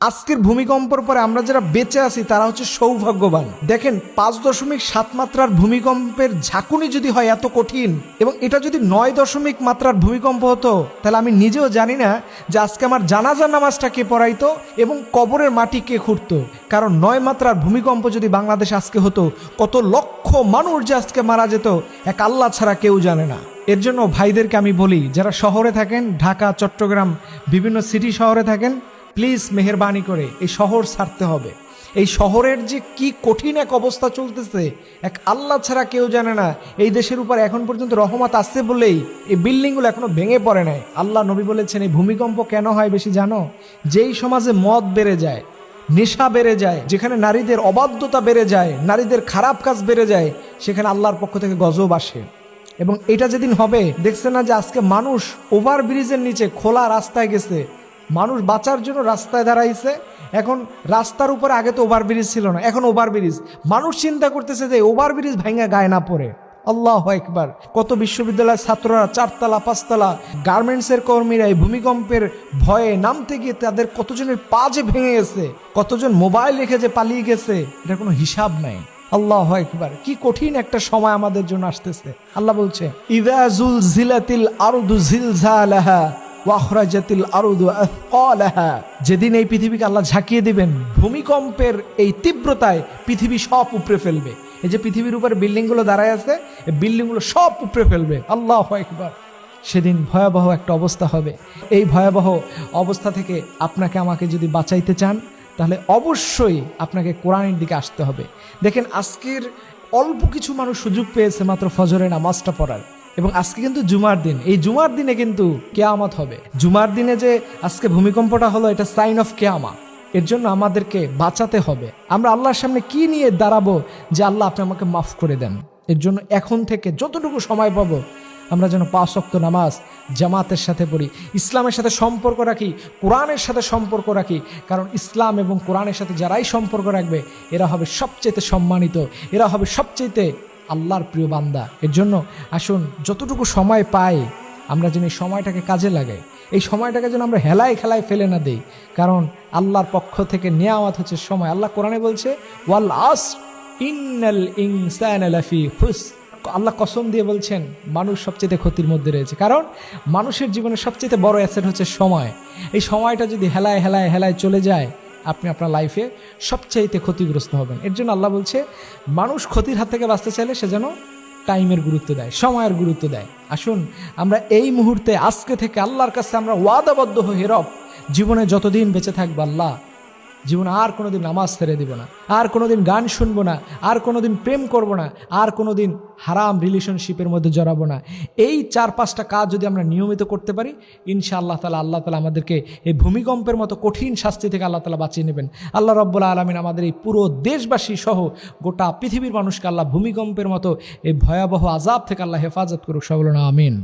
আজকের ভূমিকম্পের পরে আমরা যারা বেঁচে আছি তারা হচ্ছে সৌভাগ্যবান। দেখেন 5.7 মাত্রার ভূমিকম্পের ঝাঁকুনি যদি হয় এত কঠিন, এবং এটা যদি 9 মাত্রার ভূমিকম্প হতো, তাহলে আমি নিজেও জানি না যে আজকে আমার জানাজার নামাজটা কে পড়াইতো এবং কবরের মাটি কে খুঁড়তো। কারণ 9 মাত্রার ভূমিকম্প যদি বাংলাদেশ আজকে হতো, কত লক্ষ মানুষ যে আজকে মারা যেত এক আল্লাহ ছাড়া কেউ জানে না। এর জন্য ভাইদেরকে আমি বলি, যারা শহরে থাকেন, ঢাকা, চট্টগ্রাম, বিভিন্ন সিটি শহরে থাকেন, প্লিজ মেহেরবানি করে এই শহর ছাড়তে হবে। এই শহরের যে কি কঠিন এক অবস্থা চলতেছে, এক আল্লাহ ছাড়া কেউ জানে না। এই দেশের উপর এখন পর্যন্ত রহমত আসছে বলেই এই বিল্ডিংগুলো এখনো ভেঙে পড়ে নাই। আল্লাহ নবী বলেছেন, এই ভূমিকম্প কেন হয় বেশি জানো? যেই সমাজে মদ বেড়ে যায়, নেশা বেড়ে যায়, যেখানে নারীদের অবাধ্যতা বেড়ে যায়, নারীদের খারাপ কাজ বেড়ে যায়, সেখানে আল্লাহর পক্ষ থেকে গজব আসে। এবং এটা যেদিন হবে, দেখছে না যে আজকে মানুষ ওভারব্রিজের নিচে খোলা রাস্তায় গেছে, মানুষ বাঁচার জন্য রাস্তায় দাঁড়াইছে। এখন রাস্তার উপরে আগে তো ওভারব্রিজ ছিল না, এখন ওভারব্রিজ। মানুষ চিন্তা করতেছে যে ওভারব্রিজ ভাঙা গায়ে না পড়ে। আল্লাহ একবার। কত বিশ্ববিদ্যালয়ের ছাত্ররা 4তলা 5তলা, গার্মেন্টসের কর্মীরা এই ভূমিকম্পের ভয়ে নামতে গিয়ে তাদের কতজনের পা যে ভেঙে গেছে, কতজন মোবাইল রেখে যে পালিয়ে গেছে, এটা কোনো হিসাব নাই। আল্লাহ একবার। কি কঠিন একটা সময় আমাদের জন্য আসতেছে। আল্লাহ বলছে, ইযা যুলজিলাতিল আরদু জিলজালাহা ওয়া আখরাজাতিল আরদু আথকালাহা। যেদিন এই পৃথিবীকে আল্লাহ ঝাঁকিয়ে দিবেন, ভূমিকম্পের এই তীব্রতায় পৃথিবী সব উপড়ে ফেলবে। এই যে পৃথিবীর উপরে বিল্ডিংগুলো দাঁড়ায় আছে, এই বিল্ডিংগুলো সব উপড়ে ফেলবে। আল্লাহ একবার। সেদিন ভয়াবহ একটা অবস্থা হবে। এই ভয়াবহ অবস্থা থেকে আপনাকে আমাকে যদি বাঁচাইতে চান, তাহলে অবশ্যই আপনাকে কোরআনের দিকে আসতে হবে। দেখেন, আজকের অল্প কিছু মানুষ সুযোগ পেয়েছে মাত্র ফজরের নামাজটা পড়ার, এবং আজকে কিন্তু জুমার দিন। এই জুমার দিনে কিন্তু কিয়ামত হবে। জুমার দিনে যে আজকে ভূমিকম্পটা হলো, এটা সাইন অফ কিয়ামত। এর জন্য আমাদেরকে বাঁচাতে হবে। আমরা আল্লাহর সামনে কি নিয়ে দাঁড়াবো যে আল্লাহ আপনি আমাকে মাফ করে দেন? এর জন্য এখন থেকে যতটুকু সময় পাবো আমরা যেন 5 ওয়াক্ত নামাজ জামাতের সাথে পড়ি, ইসলামের সাথে সম্পর্ক রাখি, কোরআনের সাথে সম্পর্ক রাখি। কারণ ইসলাম এবং কোরআনের সাথে যারাই সম্পর্ক রাখবে, এরা হবে সবচেয়ে সম্মানিত, এরা হবে সবচেয়ে আল্লাহর প্রিয় বান্দা। এর জন্য আসুন যতটুকু সময় পাই আমরা যেন এই সময়টাকে কাজে লাগাই। এই সময়টাকে যেন আমরা হেলায় খেলায় ফেলে না দেই। কারণ আল্লাহর পক্ষ থেকে নেয়ামত হচ্ছে সময়। আল্লাহ কোরআনে বলছে, ওয়াল আসর ইন্নাল ইনসানা লাফি খুসর। আল্লাহ কসম দিয়ে বলছেন, মানুষ সবচেয়ে ক্ষতির মধ্যে রয়েছে। কারণ মানুষের জীবনে সবচেয়ে বড় অ্যাসেট হচ্ছে সময়। এই সময়টা যদি হেলায় হেলায় হেলায় চলে যায়, আপনি আপনার লাইফে সবচাইতে ক্ষতিগ্রস্ত হবেন। এর জন্য আল্লাহ বলছে, মানুষ ক্ষতির হাত থেকে বাঁচতে চাইলে সে যেন টাইমের গুরুত্ব দেয়, সময়ের গুরুত্ব দেয়। আসুন আমরা এই মুহূর্তে আজকে থেকে আল্লাহর কাছে আমরা ওয়াদাবদ্ধ হই, রব জীবনে যতদিন বেঁচে থাকবো আল্লাহ, জীবনে আর কোনোদিন নামাজ ছেড়ে দিব না, আর কোনোদিন গান শুনবো না, আর কোনোদিন প্রেম করব না, আর কোনোদিন হারাম রিলেশনশিপের মধ্যে জড়াবো না। এই 4-5টা কাজ যদি আমরা নিয়মিত করতে পারি, ইনশাআল্লাহ তাআলা আল্লাহ তাআলা আমাদেরকে এই ভূমিকম্পের মতো কঠিন শাস্তি থেকে আল্লাহ তাআলা বাঁচিয়ে নেবেন। আল্লাহ রাব্বুল আলামিন আমাদের এই পুরো দেশবাসী সহ গোটা পৃথিবীর মানুষকে আল্লাহ ভূমিকম্পের মতো এই ভয়াবহ আযাব থেকে আল্লাহ হেফাজত করুক। সকলে আমিন।